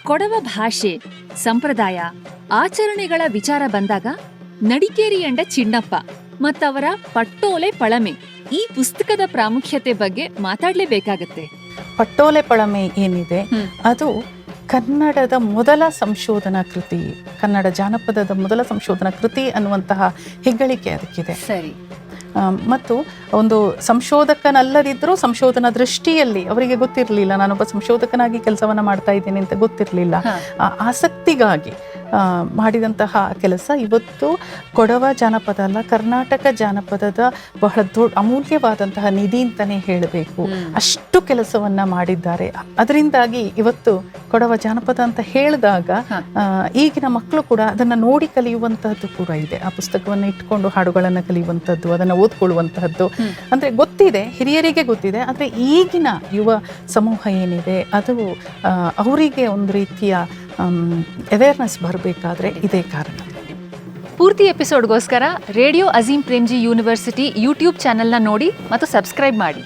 ಕೊಡವ ಭಾಷೆ, ಸಂಪ್ರದಾಯ, ಆಚರಣೆಗಳ ವಿಚಾರ ಬಂದಾಗ ನಡಿಕೇರಿಯಂಡ ಚಿನ್ನಪ್ಪ ಮತ್ತವರ ಪಟ್ಟೋಲೆ ಪಳಮೆ ಈ ಪುಸ್ತಕದ ಪ್ರಾಮುಖ್ಯತೆ ಬಗ್ಗೆ ಮಾತಾಡ್ಲೇಬೇಕಾಗತ್ತೆ. ಪಟ್ಟೋಲೆ ಪಳಮೆ ಏನಿದೆ ಅದು ಕನ್ನಡದ ಮೊದಲ ಸಂಶೋಧನಾ ಕೃತಿ, ಕನ್ನಡ ಜಾನಪದದ ಮೊದಲ ಸಂಶೋಧನಾ ಕೃತಿ ಅನ್ನುವಂತಹ ಹೆಗ್ಗಳಿಕೆ ಅದಕ್ಕಿದೆ. ಸರಿ. ಮತ್ತು ಒಂದು ಸಂಶೋಧಕನಲ್ಲದಿದ್ದರೂ ಸಂಶೋಧನಾ ದೃಷ್ಟಿಯಲ್ಲಿ ಅವರಿಗೆ ಗೊತ್ತಿರಲಿಲ್ಲ, ನಾನೊಬ್ಬ ಸಂಶೋಧಕನಾಗಿ ಕೆಲಸವನ್ನು ಮಾಡ್ತಾ ಇದ್ದೇನೆ ಅಂತ ಗೊತ್ತಿರಲಿಲ್ಲ. ಆಸಕ್ತಿಗಾಗಿ ಮಾಡಿದಂತಹ ಕೆಲಸ ಇವತ್ತು ಕೊಡವ ಜಾನಪದ ಅಲ್ಲ, ಕರ್ನಾಟಕ ಜಾನಪದದ ಬಹಳ ಅಮೂಲ್ಯವಾದಂತಹ ನಿಧಿ ಅಂತಲೇ ಹೇಳಬೇಕು. ಅಷ್ಟು ಕೆಲಸವನ್ನು ಮಾಡಿದ್ದಾರೆ. ಅದರಿಂದಾಗಿ ಇವತ್ತು ಕೊಡವ ಜಾನಪದ ಅಂತ ಹೇಳಿದಾಗ ಈಗಿನ ಮಕ್ಕಳು ಕೂಡ ಅದನ್ನು ನೋಡಿ ಕಲಿಯುವಂತಹದ್ದು ಕೂಡ ಇದೆ. ಆ ಪುಸ್ತಕವನ್ನು ಇಟ್ಕೊಂಡು ಹಾಡುಗಳನ್ನು ಕಲಿಯುವಂಥದ್ದು, ಅದನ್ನು ಓದ್ಕೊಳ್ಳುವಂತಹದ್ದು ಅಂದರೆ ಗೊತ್ತಿದೆ, ಹಿರಿಯರಿಗೆ ಗೊತ್ತಿದೆ. ಆದರೆ ಈಗಿನ ಯುವ ಸಮೂಹ ಏನಿದೆ ಅದು ಅವರಿಗೆ ಒಂದು ರೀತಿಯ ಅವೇರ್ನೆಸ್ ಬರಬೇಕಾದ್ರೆ ಇದೇ ಕಾರಣ. ಪೂರ್ತಿ ಎಪಿಸೋಡ್ಗೋಸ್ಕರ radio Azim Premji University YouTube ಚಾನೆಲ್ನ ನೋಡಿ ಮತ್ತು ಸಬ್ಸ್ಕ್ರೈಬ್ ಮಾಡಿ.